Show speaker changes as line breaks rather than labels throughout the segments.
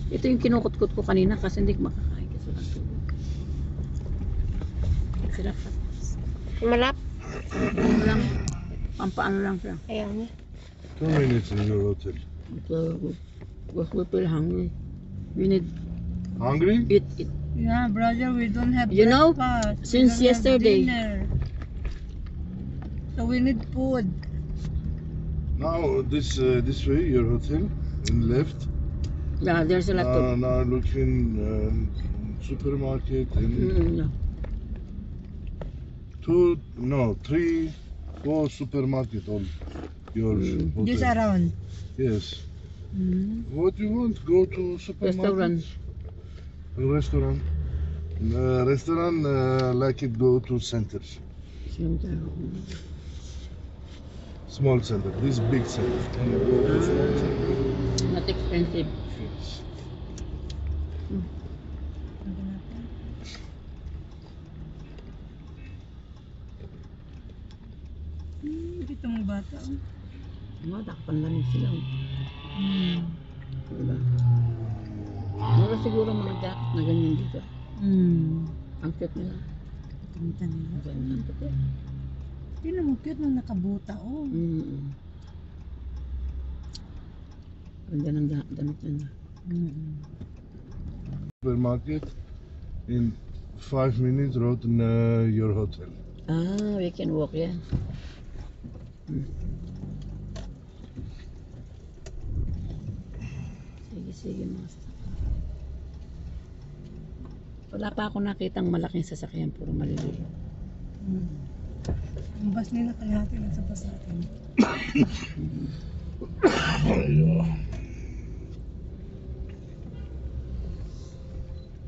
Ito yung kinukutkot ko kanina kasi hindi ko makakain kasi walang tubig. Sila pa.
Malap.
Ano lang, pampaano lang siya.
Ayaw niya.
2 minutes in your hotel.
Because we feel hungry. We need
Hungry?
eat.
Yeah, brother, we don't have
You know,
breakfast. We
since
don't have
yesterday.
dinner. So we need food.
Now this way your hotel in left.
Yeah, there's a lot of.
Now looking supermarket and
No.
3, 4 supermarket all your hotel.
This around.
Yes.
Mm.
What you want? Go to supermarket.
Restaurant.
Restaurant like it go to centers. Small center. This big center. Can you go to small center?
Not expensive.
Yes.
Dito mga bata.
Ano, nakapanlamig sila.
Mm.
Diba? Mura siguro mga jacket na ganyan dito.
Mm.
Ang cute nila.
Kamita nila.
Ang ganda ng puti.
Hindi naman cute nung nakabuta. Oh.
Ganda ng damit nila.
Supermarket in 5 minutes road in your hotel.
Ah, we can walk, yeah. Sige, mga sasakyan. Wala pa ako nakitang malaking sasakyan, puro maliliit.
Ang bus nila kalahati lang sa bus natin.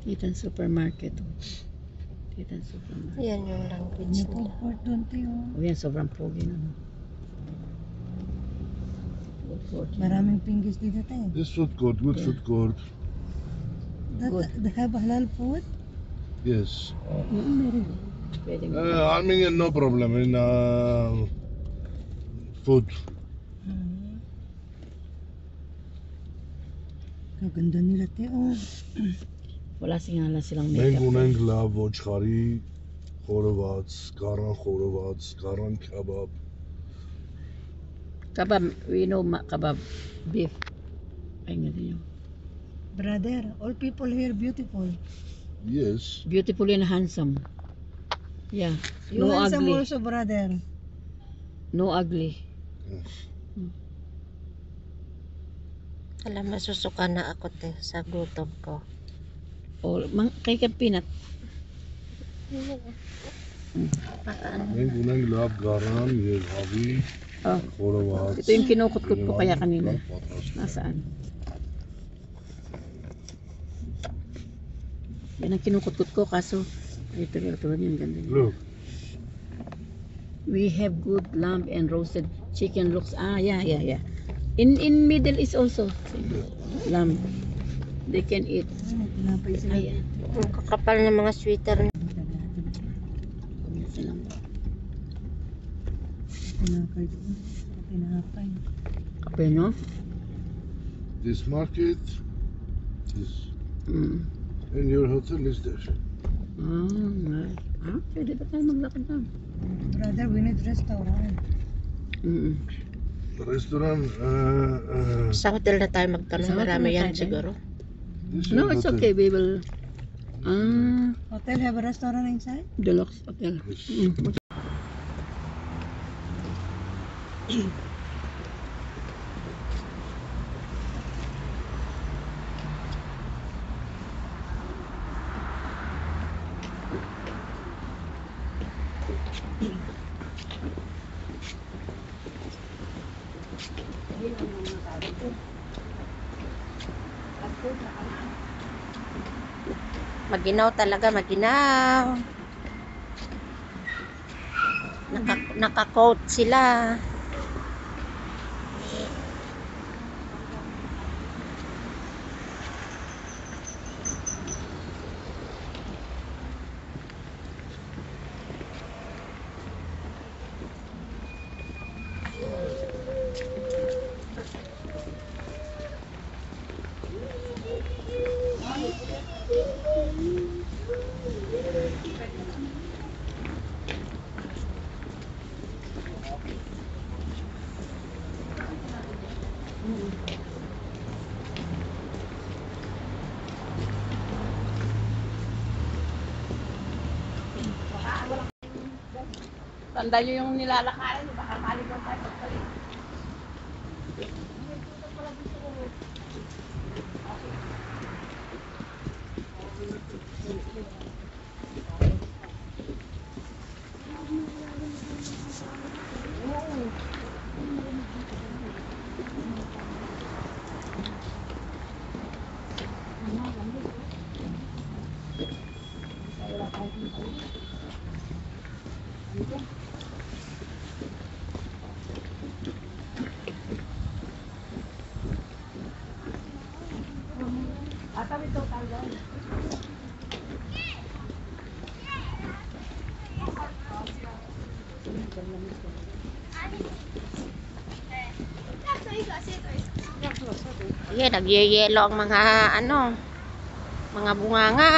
Titan Supermarket. Titan Supermarket.
Yan yung language
May food
nila.
court doon tayo.
O yan, sobrang pogi na. Food court.
Maraming pinggis dito tayo.
This food court, good
Yeah.
food court.
They have halal food?
Yes.
Meron. Pwede mo.
I mean no problem in food.
Kaganda nila tayo.
Wala singalan silang makeup.
Menguneng lav, vochkhari, khorovats, karan kebab.
Kabab, we know kabab, beef. Ay nga din yun.
Brother, all people here beautiful.
Yes.
Beautiful and handsome. Yeah.
You
No
handsome
ugly.
also, brother.
No ugly.
Alam, masusuka na ako te sa gutom ko.
Kay Kapinat.
Menguneng lav, garan, yelhavi,
Oh,
khorovats.
ito yung kinukutkot ko kaya kanina. Nasaan? Yan ang kinukutkot ko kaso ito yung ganda niya.
Look.
We have good lamb and roasted chicken looks. Yeah. In Middle East also. Lamb. They can eat.
Tinapay sila.
Ayan.
Ang kakapal ng mga sweater.
Tinapay doon. Tinapay.
Kape, no?
This market is in your hotel is there.
Nice. Pwede ba tayo maglakad na?
Brother, we need restaurant.
The restaurant.
Sa hotel na tayo magtanong.
Sa hotel
Marami
na
yan
tayo,
siguro.
This
No,
is
it's
hotel.
okay. We will...
Hotel have a restaurant inside?
Deluxe hotel.
Yes.
Maginaw talaga, maginaw. Naka-coat sila.
Tanda nyo yung nilalakaran, di ba? Kakalimutan tayo pagpalit.
Yeah, nagyayelo ang mga ano, mga bunganga.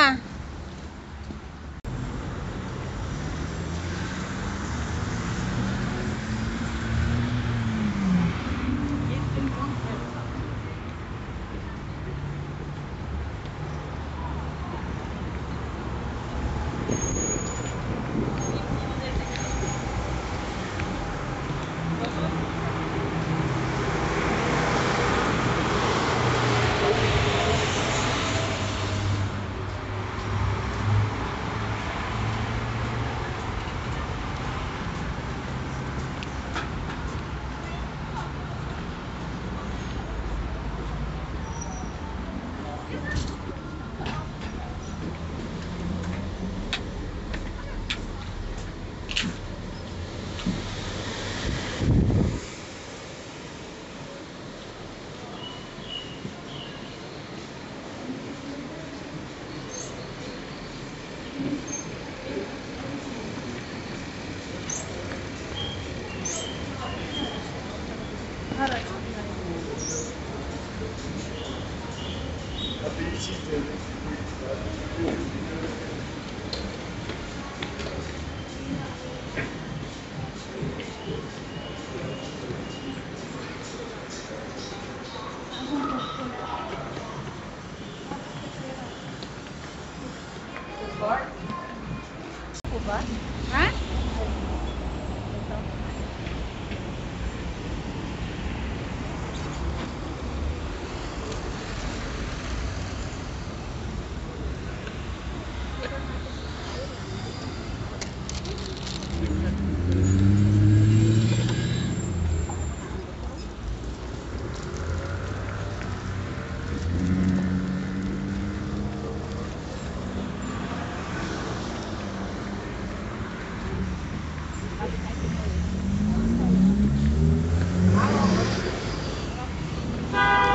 Ha?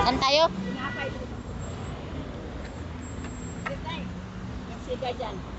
Saan tayo?
Siga dyan.